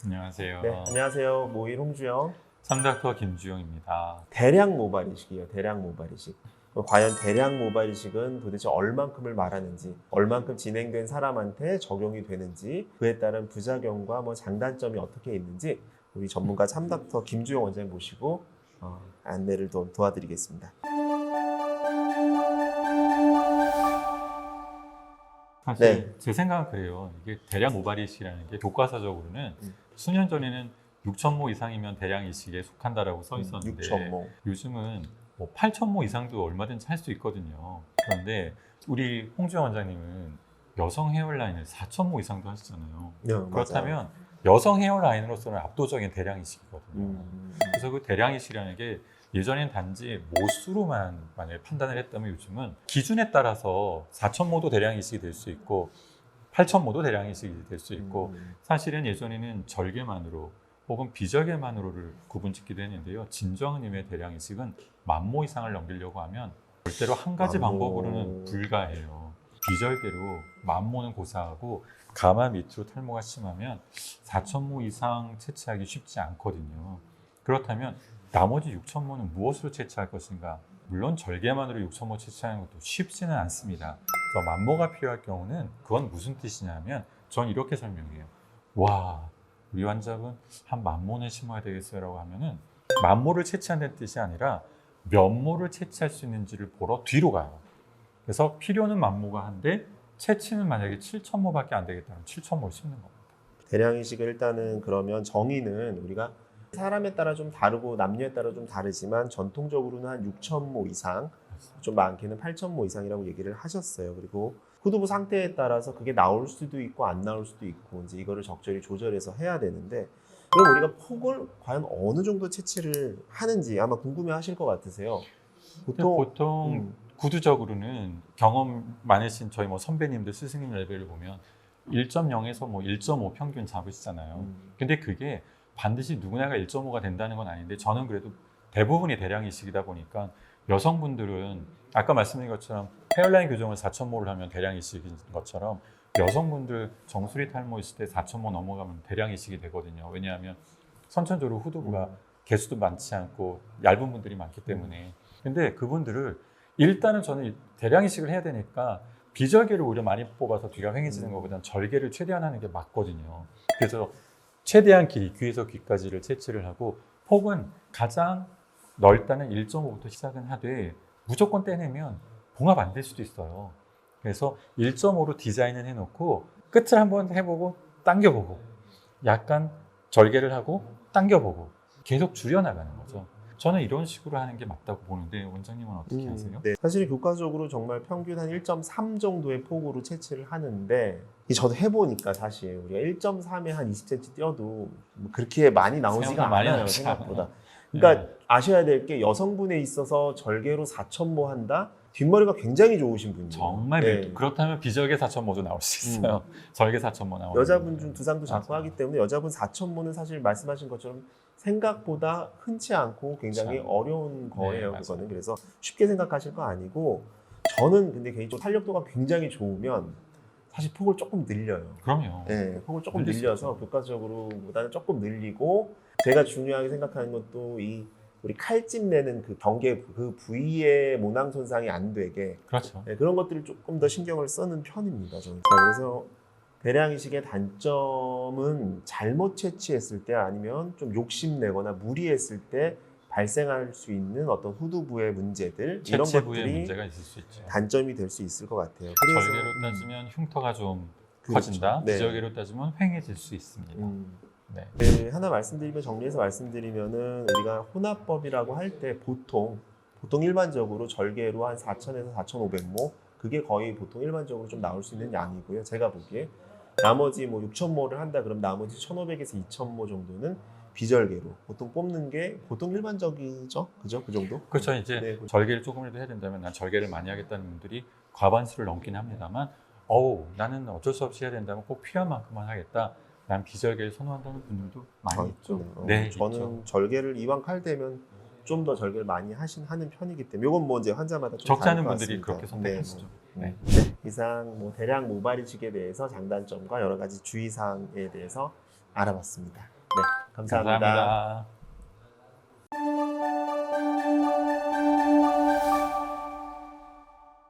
안녕하세요. 네, 안녕하세요. 모일 홍주영. 삼닥터 김주영입니다. 대량 모발 이식이에요. 대량 모발 이식. 과연 대량 모발 이식은 도대체 얼만큼을 말하는지, 얼만큼 진행된 사람한테 적용이 되는지, 그에 따른 부작용과 장단점이 어떻게 있는지 우리 전문가 삼닥터 김주영 원장님 모시고 안내를 도와드리겠습니다. 사실 제 생각은 그래요. 이게 대량 모발 이식이라는 게 교과서적으로는 수년 전에는 6,000모 이상이면 대량 이식에 속한다라고 써 있었는데 6,000모. 요즘은 8,000모 이상도 얼마든지 할 수 있거든요. 그런데 우리 홍주영 원장님은 여성 헤어라인을 4,000모 이상도 하시잖아요. 네, 그렇다면 맞아요. 여성 헤어라인으로서는 압도적인 대량 이식이거든요. 그래서 그 대량 이식이라는 게 예전엔 단지 모수로만 만약에 판단을 했다면 요즘은 기준에 따라서 4,000모도 대량 이식이 될 수 있고 8,000모도 대량 이식이 될 수 있고 사실은 예전에는 절개만으로 혹은 비절개만으로를 구분짓기도 했는데요. 진정님의 대량 이식은 10,000모 이상을 넘기려고 하면 절대로 한 가지 방법으로는 불가해요. 비절개로 10,000모는 고사하고 가마 밑으로 탈모가 심하면 4,000모 이상 채취하기 쉽지 않거든요. 그렇다면 나머지 6,000모는 무엇으로 채취할 것인가? 물론 절개만으로 6,000모 채취하는 것도 쉽지는 않습니다. 그래서 10,0모가 필요할 경우는 그건 무슨 뜻이냐면 전 이렇게 설명해요. 와, 우리 환자분 한 10,0모는 심어야 되겠어요 라고 하면은 10,0모를 채취한다는 뜻이 아니라 몇 모를 채취할 수 있는지를 보러 뒤로 가요. 그래서 필요는 10,0모가 한데 채취는 만약에 7,000모밖에 안 되겠다면 7,000모를 심는 겁니다. 대량 이식을 일단은 그러면 정의는 우리가 사람에 따라 좀 다르고 남녀에 따라 좀 다르지만 전통적으로는 한 6,000모 이상, 좀 많게는 8,000모 이상이라고 얘기를 하셨어요. 그리고 후두부 상태에 따라서 그게 나올 수도 있고 안 나올 수도 있고 이제 이거를 적절히 조절해서 해야 되는데 그럼 우리가 폭을 과연 어느 정도 채취를 하는지 아마 궁금해하실 것 같으세요. 보통 구두적으로는 경험 많으신 저희 선배님들 스승님 레벨을 보면 1.0에서 1.5 평균 잡으시잖아요. 근데 그게 반드시 누구나가 1.5가 된다는 건 아닌데 저는 그래도 대부분이 대량 이식이다 보니까 여성분들은 아까 말씀드린 것처럼 헤어라인 교정을 4,000모를 하면 대량 이식인 것처럼 여성분들 정수리 탈모 있을 때 4,000모 넘어가면 대량 이식이 되거든요. 왜냐하면 선천적으로 후두부가 개수도 많지 않고 얇은 분들이 많기 때문에. 근데 그분들을 일단은 저는 대량 이식을 해야 되니까 비절개를 오히려 많이 뽑아서 귀가 휑해지는 것보다는 절개를 최대한 하는 게 맞거든요. 그래서 최대한 길이, 귀에서 귀까지를 채취를 하고 폭은 가장 넓다는 1.5부터 시작은 하되 무조건 떼내면 봉합 안 될 수도 있어요. 그래서 1.5로 디자인을 해놓고 끝을 한번 해보고 당겨보고 약간 절개를 하고 당겨보고 계속 줄여나가는 거죠. 저는 이런 식으로 하는 게 맞다고 보는데 원장님은 어떻게 하세요? 네. 사실 교과적으로 정말 평균 한 1.3 정도의 폭으로 채취를 하는데 저도 해보니까 사실 우리가 1.3에 한 20cm 띄어도 그렇게 많이 나오지가 않아요 생각보다. 그러니까 아셔야 될 게 여성분에 있어서 절개로 4,000모 한다? 뒷머리가 굉장히 좋으신 분이에요. 정말 그렇다면 비절개 4,000모도 나올 수 있어요. 절개 4,000모 나오는 여자분 중 두상도 작고 하기 때문에 여자분 4,000모는 사실 말씀하신 것처럼 생각보다 흔치 않고 굉장히 어려운 거예요. 그거는. 그래서 쉽게 생각하실 거 아니고 저는 근데 개인적으로 탄력도가 굉장히 좋으면 사실 폭을 조금 늘려요. 그럼요. 네, 폭을 조금 늘려서 교과적으로보다는 조금 늘리고 제가 중요하게 생각하는 것도 우리 칼집 내는 그 경계 그 부위의 모낭 손상이 안 되게 그렇죠. 그런 것들을 조금 더 신경을 쓰는 편입니다. 저는. 그래서 대량 이식의 단점은 잘못 채취했을 때 아니면 좀 욕심내거나 무리했을 때 발생할 수 있는 어떤 후두부의 문제들 이런 것들이 문제가 있을 수 있죠. 단점이 될 수 있을 것 같아요. 그래서 절개로 따지면 흉터가 좀 커진다. 네. 비절개로 따지면 휑해질 수 있습니다. 네, 하나 말씀드리면 정리해서 말씀드리면은 우리가 혼합법이라고 할 때 보통 일반적으로 절개로 한 4,000에서 4,500모 그게 거의 보통 일반적으로 좀 나올 수 있는 양이고요. 제가 보기에 나머지 6,000모를 한다 그럼 나머지 1,500에서 2,000모 정도는 비절개로 보통 뽑는 게 보통 일반적이죠, 그죠? 그 정도? 그렇죠. 이제 절개를 조금이라도 해야 된다면 난 절개를 많이 하겠다는 분들이 과반수를 넘긴 합니다만, 나는 어쩔 수 없이 해야 된다면 꼭 필요한 만큼만 하겠다. 난 비절개를 선호한다는 분들도 많이 있죠. 네, 저는 있죠. 절개를 이왕 칼되면 좀 더 절개를 많이 하는 편이기 때문에 이건 이제 환자마다 좀 적지 않은 다를 것 분들이 같습니다. 그렇게 선택하시죠. 네. 이상 대량 모발 이식에 대해서 장단점과 여러 가지 주의사항에 대해서 알아봤습니다. 네, 감사합니다. 감사합니다.